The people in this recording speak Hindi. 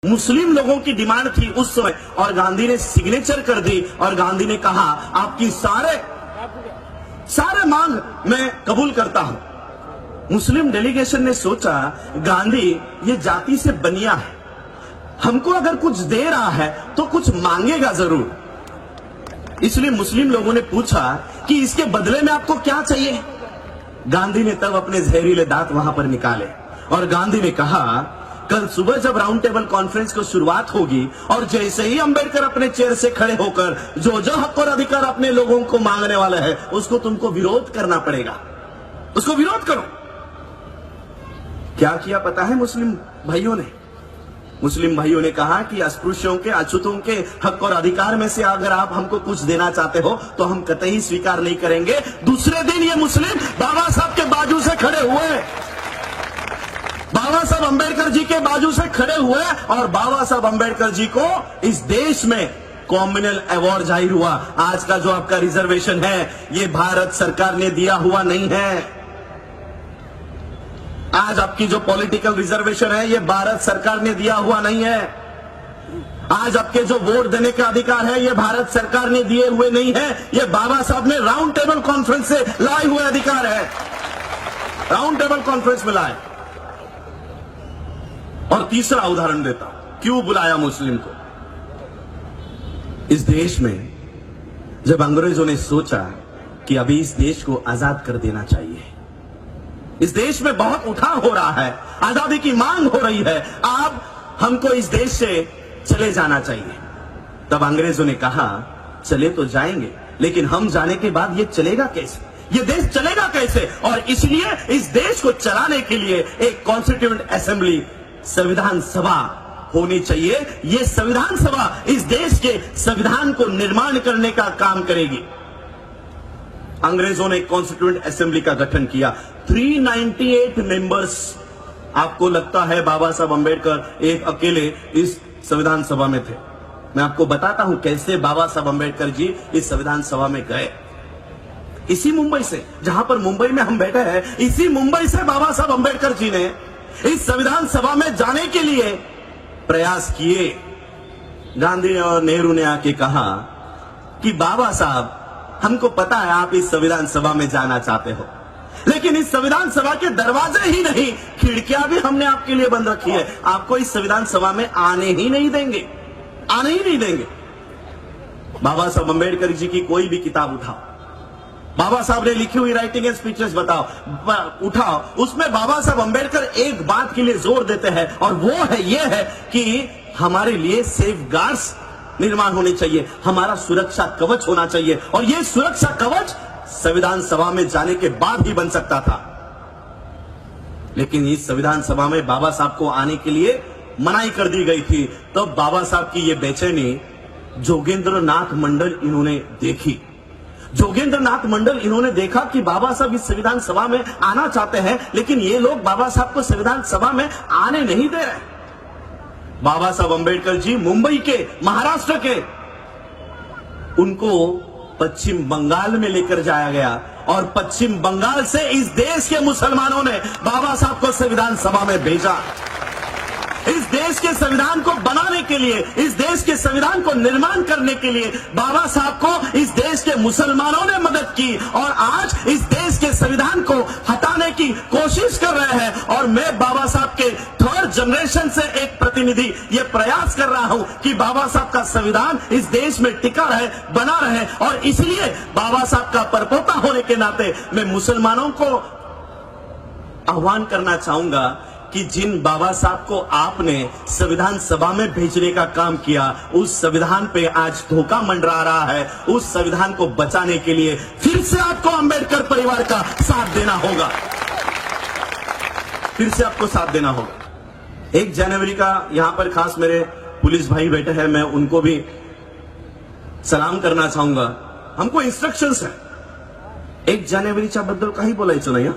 मुस्लिम लोगों की डिमांड थी उस समय, और गांधी ने सिग्नेचर कर दी और गांधी ने कहा आपकी सारे मांग मैं कबूल करता हूं। मुस्लिम डेलीगेशन ने सोचा गांधी ये जाति से बनिया है, हमको अगर कुछ दे रहा है तो कुछ मांगेगा जरूर। इसलिए मुस्लिम लोगों ने पूछा कि इसके बदले में आपको क्या चाहिए। गांधी ने तब अपने जहरीले दांत वहां पर निकाले और गांधी ने कहा कल सुबह जब राउंड टेबल कॉन्फ्रेंस की शुरुआत होगी और जैसे ही अंबेडकर अपने चेयर से खड़े होकर जो जो हक और अधिकार अपने लोगों को मांगने वाला है उसको तुमको विरोध करना पड़ेगा, उसको विरोध करो। क्या किया पता है मुस्लिम भाइयों ने? मुस्लिम भाइयों ने कहा कि अस्पृश्यों के, अछूतों के हक और अधिकार में से अगर आप हमको कुछ देना चाहते हो तो हम कतई स्वीकार नहीं करेंगे। दूसरे दिन ये मुस्लिम बाबा साहब के बाजू से खड़े हुए, बाबा साहब अंबेडकर जी के बाजू से खड़े हुए और बाबा साहब अंबेडकर जी को इस देश में कॉम्युनल अवार्ड जाहिर हुआ। आज का जो आपका रिजर्वेशन है ये भारत सरकार ने दिया हुआ नहीं है। आज आपकी जो पॉलिटिकल रिजर्वेशन है ये भारत सरकार ने दिया हुआ नहीं है। आज आपके जो वोट देने का अधिकार है ये भारत सरकार ने दिए हुए नहीं है, ये बाबा साहब ने राउंड टेबल कॉन्फ्रेंस से लाए हुए अधिकार है, राउंड टेबल कॉन्फ्रेंस में लाए। और तीसरा उदाहरण देता हूं क्यों बुलाया मुस्लिम को। इस देश में जब अंग्रेजों ने सोचा कि अभी इस देश को आजाद कर देना चाहिए, इस देश में बहुत उठाव हो रहा है, आजादी की मांग हो रही है, अब हमको इस देश से चले जाना चाहिए, तब अंग्रेजों ने कहा चले तो जाएंगे लेकिन हम जाने के बाद ये चलेगा कैसे, ये देश चलेगा कैसे। और इसलिए इस देश को चलाने के लिए एक कॉन्स्टिट्यूएंट असेंबली, संविधान सभा होनी चाहिए। ये संविधान सभा इस देश के संविधान को निर्माण करने का काम करेगी। अंग्रेजों ने कॉन्स्टिट्यूएंट असेंबली का गठन किया, 398 मेंबर्स। आपको लगता है बाबा साहब अंबेडकर एक अकेले इस संविधान सभा में थे? मैं आपको बताता हूं कैसे बाबा साहब अंबेडकर जी इस संविधान सभा में गए। इसी मुंबई से, जहां पर मुंबई में हम बैठे हैं, इसी मुंबई से बाबा साहब अंबेडकर जी ने इस संविधान सभा में जाने के लिए प्रयास किए। गांधी और नेहरू ने आके कहा कि बाबा साहब हमको पता है आप इस संविधान सभा में जाना चाहते हो, लेकिन इस संविधान सभा के दरवाजे ही नहीं खिड़कियां भी हमने आपके लिए बंद रखी है, आपको इस संविधान सभा में आने ही नहीं देंगे, आने ही नहीं देंगे। बाबा साहब अंबेडकर जी की कोई भी किताब उठाओ, बाबा साहब ने लिखी हुई राइटिंग एंड स्पीचेस उठाओ, उसमें बाबा साहब अंबेडकर एक बात के लिए जोर देते हैं और वो है ये है कि हमारे लिए सेफ गार्ड्स निर्माण होने चाहिए, हमारा सुरक्षा कवच होना चाहिए। और ये सुरक्षा कवच संविधान सभा में जाने के बाद ही बन सकता था, लेकिन इस संविधान सभा में बाबा साहब को आने के लिए मनाही कर दी गई थी। तब बाबा साहब की ये बेचैनी जोगेंद्र नाथ मंडल इन्होंने देखी। जोगेंद्र नाथ मंडल इन्होंने देखा कि बाबा साहब इस संविधान सभा में आना चाहते हैं, लेकिन ये लोग बाबा साहब को संविधान सभा में आने नहीं दे रहे। बाबा साहब अंबेडकर जी मुंबई के, महाराष्ट्र के, उनको पश्चिम बंगाल में लेकर जाया गया और पश्चिम बंगाल से इस देश के मुसलमानों ने बाबा साहब को संविधान सभा में भेजा। इस देश के संविधान को बनाने के लिए, इस देश के संविधान को निर्माण करने के लिए बाबा साहब को इस देश के मुसलमानों ने मदद की और आज इस देश के संविधान को हटाने की कोशिश कर रहे हैं। और मैं बाबा साहब के थर्ड जनरेशन से एक प्रतिनिधि ये प्रयास कर रहा हूं कि बाबा साहब का संविधान इस देश में टिका रहे, बना रहे। और इसलिए बाबा साहब का परपोता होने के नाते मैं मुसलमानों को आह्वान करना चाहूंगा कि जिन बाबा साहब को आपने संविधान सभा में भेजने का काम किया, उस संविधान पे आज धोखा मंडरा रहा है। उस संविधान को बचाने के लिए फिर से आपको अंबेडकर परिवार का साथ देना होगा, फिर से आपको साथ देना होगा। 1 जनवरी का यहां पर खास मेरे पुलिस भाई बैठे हैं, मैं उनको भी सलाम करना चाहूंगा। हमको इंस्ट्रक्शंस है, 1 जानेवारीच्या बद्दल काही बोलायचं नाही।